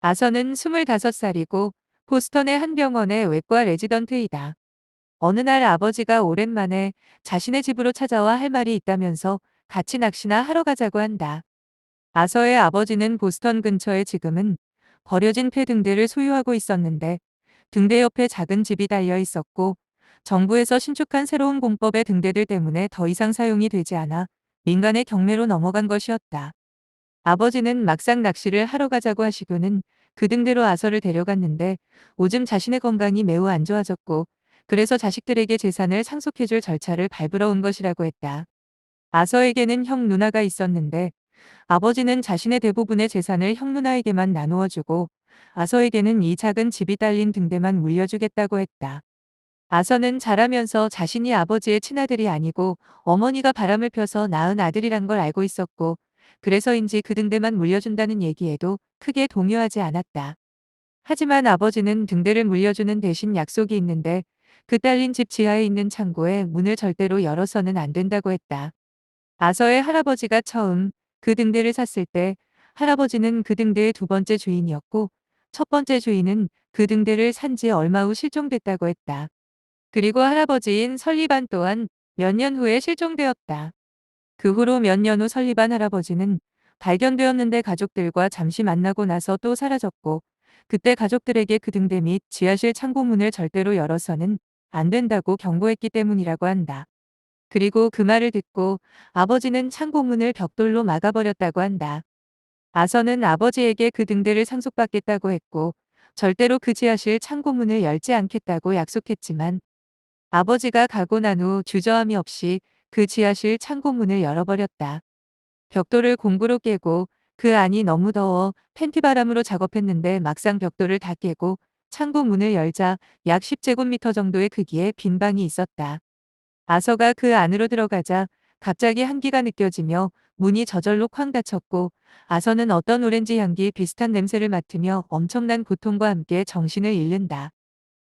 아서는 25살이고 보스턴의 한 병원의 외과 레지던트이다. 어느 날 아버지가 오랜만에 자신의 집으로 찾아와 할 말이 있다면서 같이 낚시나 하러 가자고 한다. 아서의 아버지는 보스턴 근처에 지금은 버려진 폐 등대를 소유하고 있었는데 등대 옆에 작은 집이 달려 있었고 정부에서 신축한 새로운 공법의 등대들 때문에 더 이상 사용이 되지 않아 민간의 경매로 넘어간 것이었다. 아버지는 막상 낚시를 하러 가자고 하시고는 그 등대로 아서를 데려갔는데 오즘 자신의 건강이 매우 안 좋아졌고 그래서 자식들에게 재산을 상속해줄 절차를 밟으러 온 것이라고 했다. 아서에게는 형 누나가 있었는데 아버지는 자신의 대부분의 재산을 형 누나에게만 나누어주고 아서에게는 이 작은 집이 딸린 등대만 물려주겠다고 했다. 아서는 자라면서 자신이 아버지의 친아들이 아니고 어머니가 바람을 펴서 낳은 아들이란 걸 알고 있었고 그래서인지 그 등대만 물려준다는 얘기에도 크게 동요하지 않았다. 하지만 아버지는 등대를 물려주는 대신 약속이 있는데 그 딸린 집 지하에 있는 창고에 문을 절대로 열어서는 안 된다고 했다. 아서의 할아버지가 처음 그 등대를 샀을 때 할아버지는 그 등대의 두 번째 주인이었고 첫 번째 주인은 그 등대를 산지 얼마 후 실종됐다고 했다. 그리고 할아버지인 설리반 또한 몇 년 후에 실종되었다. 그 후로 몇 년 후 설리반 할아버지는 발견되었는데 가족들과 잠시 만나고 나서 또 사라졌고 그때 가족들에게 그 등대 및 지하실 창고문을 절대로 열어서는 안 된다고 경고했기 때문이라고 한다. 그리고 그 말을 듣고 아버지는 창고문을 벽돌로 막아버렸다고 한다. 아서는 아버지에게 그 등대를 상속받겠다고 했고 절대로 그 지하실 창고문을 열지 않겠다고 약속했지만 아버지가 가고 난 후 주저함이 없이 그 지하실 창고문을 열어버렸다. 벽돌을 공구로 깨고 그 안이 너무 더워 팬티바람으로 작업했는데 막상 벽돌을 다 깨고 창고문을 열자 약 10제곱미터 정도의 크기의 빈 방이 있었다. 아서가 그 안으로 들어가자 갑자기 한기가 느껴지며 문이 저절로 쾅 닫혔고 아서는 어떤 오렌지 향기 비슷한 냄새를 맡으며 엄청난 고통과 함께 정신을 잃는다.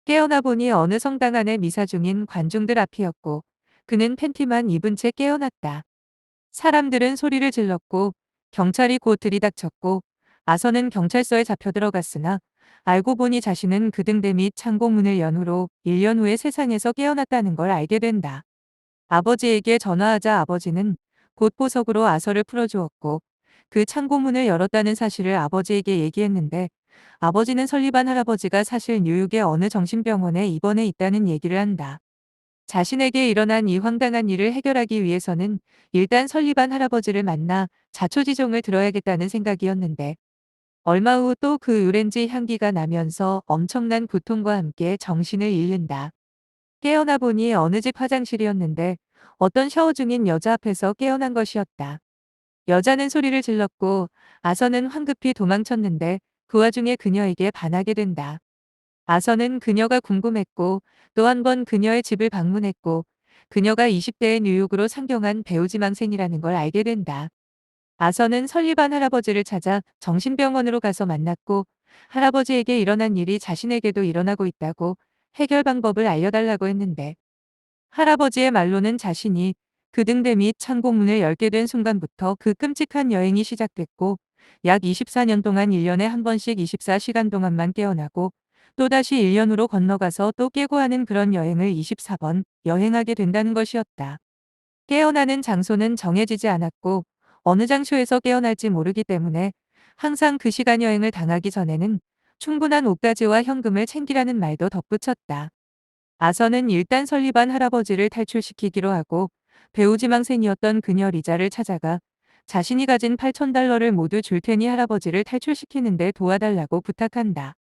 깨어나 보니 어느 성당 안에 미사 중인 관중들 앞이었고 그는 팬티만 입은 채 깨어났다. 사람들은 소리를 질렀고 경찰이 곧 들이닥쳤고 아서는 경찰서에 잡혀 들어갔으나 알고 보니 자신은 그 등대 및 창고문을 연 후로 1년 후에 세상에서 깨어났다는 걸 알게 된다. 아버지에게 전화하자 아버지는 곧 보석으로 아서를 풀어주었고 그 창고문을 열었다는 사실을 아버지에게 얘기했는데 아버지는 설리반 할아버지가 사실 뉴욕의 어느 정신병원에 입원해 있다는 얘기를 한다. 자신에게 일어난 이 황당한 일을 해결하기 위해서는 일단 설리반 할아버지를 만나 자초지종을 들어야겠다는 생각이었는데 얼마 후 또 그 유렌지 향기가 나면서 엄청난 고통과 함께 정신을 잃는다. 깨어나 보니 어느 집 화장실이었는데 어떤 샤워 중인 여자 앞에서 깨어난 것이었다. 여자는 소리를 질렀고 아서는 황급히 도망쳤는데 그 와중에 그녀에게 반하게 된다. 아서는 그녀가 궁금했고 또 한 번 그녀의 집을 방문했고 그녀가 20대의 뉴욕으로 상경한 배우지망생이라는 걸 알게 된다. 아서는 설리반 할아버지를 찾아 정신병원으로 가서 만났고 할아버지에게 일어난 일이 자신에게도 일어나고 있다고 해결 방법을 알려달라고 했는데 할아버지의 말로는 자신이 그 등대 및 창고문을 열게 된 순간부터 그 끔찍한 여행이 시작됐고 약 24년 동안 1년에 한 번씩 24시간 동안만 깨어나고 또다시 1년 후로 건너가서 또 깨고 하는 그런 여행을 24번 여행하게 된다는 것이었다. 깨어나는 장소는 정해지지 않았고 어느 장소에서 깨어날지 모르기 때문에 항상 그 시간 여행을 당하기 전에는 충분한 옷가지와 현금을 챙기라는 말도 덧붙였다. 아서는 일단 설리반 할아버지를 탈출시키기로 하고 배우지망생이었던 그녀 리자를 찾아가 자신이 가진 8,000달러를 모두 줄 테니 할아버지를 탈출시키는데 도와달라고 부탁한다.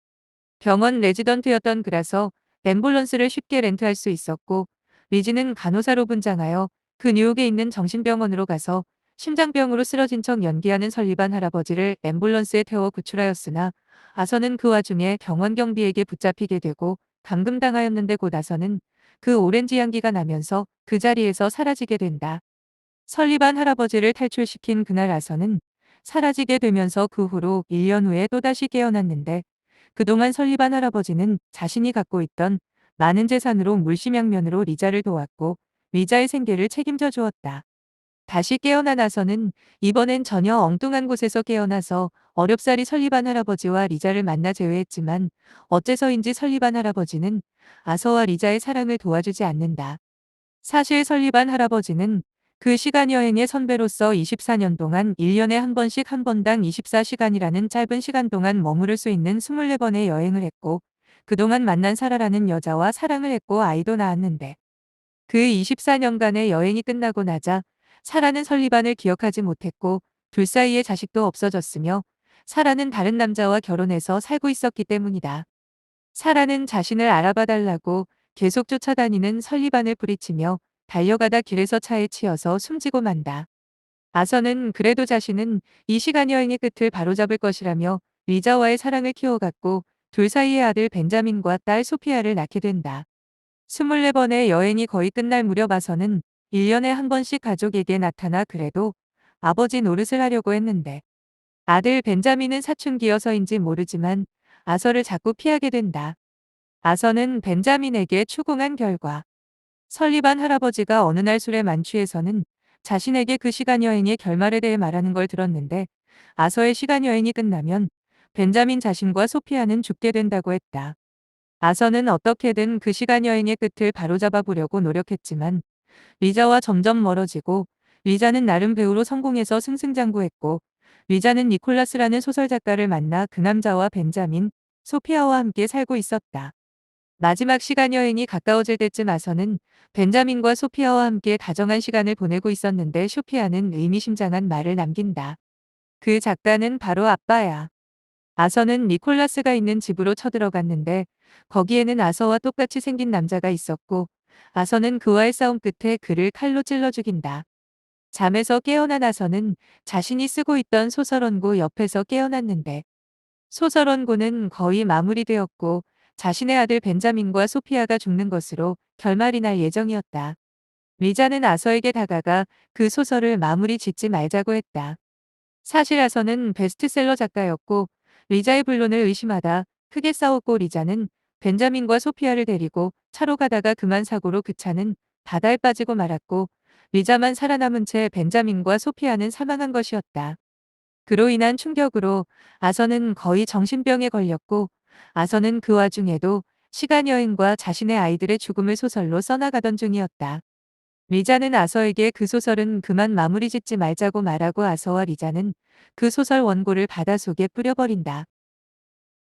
병원 레지던트였던 그라서 앰뷸런스를 쉽게 렌트할 수 있었고 리지는 간호사로 분장하여 그 뉴욕에 있는 정신병원으로 가서 심장병으로 쓰러진 척 연기하는 설리반 할아버지를 앰뷸런스에 태워 구출하였으나 아서는 그 와중에 병원 경비에게 붙잡히게 되고 감금당하였는데 곧 아서는 그 오렌지 향기가 나면서 그 자리에서 사라지게 된다. 설리반 할아버지를 탈출시킨 그날 아서는 사라지게 되면서 그 후로 1년 후에 또다시 깨어났는데 그동안 설리반 할아버지는 자신이 갖고 있던 많은 재산으로 물심양면으로 리자를 도왔고 리자의 생계를 책임져 주었다. 다시 깨어나 나서는 이번엔 전혀 엉뚱한 곳에서 깨어나서 어렵사리 설리반 할아버지와 리자를 만나 제외했지만 어째서인지 설리반 할아버지는 아서와 리자의 사랑을 도와주지 않는다. 사실 설리반 할아버지는 그 시간 여행의 선배로서 24년 동안 1년에 한 번씩 한 번당 24시간이라는 짧은 시간 동안 머무를 수 있는 24번의 여행을 했고, 그동안 만난 사라라는 여자와 사랑을 했고 아이도 낳았는데, 그 24년간의 여행이 끝나고 나자 사라는 설리반을 기억하지 못했고 둘 사이에 자식도 없어졌으며 사라는 다른 남자와 결혼해서 살고 있었기 때문이다. 사라는 자신을 알아봐 달라고 계속 쫓아다니는 설리반을 뿌리치며 달려가다 길에서 차에 치여서 숨지고 만다. 아서는 그래도 자신은 이 시간 여행의 끝을 바로잡을 것이라며 리자와의 사랑을 키워갔고 둘 사이의 아들 벤자민과 딸 소피아를 낳게 된다. 24번의 여행이 거의 끝날 무렵 아서는 1년에 한 번씩 가족에게 나타나 그래도 아버지 노릇을 하려고 했는데 아들 벤자민은 사춘기여서인지 모르지만 아서를 자꾸 피하게 된다. 아서는 벤자민에게 추궁한 결과 설리반 할아버지가 어느 날 술에 만취해서는 자신에게 그 시간 여행의 결말에 대해 말하는 걸 들었는데 아서의 시간 여행이 끝나면 벤자민 자신과 소피아는 죽게 된다고 했다. 아서는 어떻게든 그 시간 여행의 끝을 바로잡아 보려고 노력했지만 리자와 점점 멀어지고 리자는 나름 배우로 성공해서 승승장구했고 리자는 니콜라스라는 소설 작가를 만나 그 남자와 벤자민, 소피아와 함께 살고 있었다. 마지막 시간 여행이 가까워질 때쯤 아서는 벤자민과 소피아와 함께 다정한 시간을 보내고 있었는데 소피아는 의미심장한 말을 남긴다. 그 작가는 바로 아빠야. 아서는 니콜라스가 있는 집으로 쳐들어갔는데 거기에는 아서와 똑같이 생긴 남자가 있었고 아서는 그와의 싸움 끝에 그를 칼로 찔러 죽인다. 잠에서 깨어난 아서는 자신이 쓰고 있던 소설원고 옆에서 깨어났는데 소설원고는 거의 마무리되었고 자신의 아들 벤자민과 소피아가 죽는 것으로 결말이 날 예정이었다. 리자는 아서에게 다가가 그 소설을 마무리 짓지 말자고 했다. 사실 아서는 베스트셀러 작가였고 리자의 불륜을 의심하다 크게 싸웠고 리자는 벤자민과 소피아를 데리고 차로 가다가 그만 사고로 그 차는 바다에 빠지고 말았고 리자만 살아남은 채 벤자민과 소피아는 사망한 것이었다. 그로 인한 충격으로 아서는 거의 정신병에 걸렸고 아서는 그 와중에도 시간여행과 자신의 아이들의 죽음을 소설로 써나가던 중이었다. 리자는 아서에게 그 소설은 그만 마무리 짓지 말자고 말하고 아서와 리자는 그 소설 원고를 바닷속에 뿌려버린다.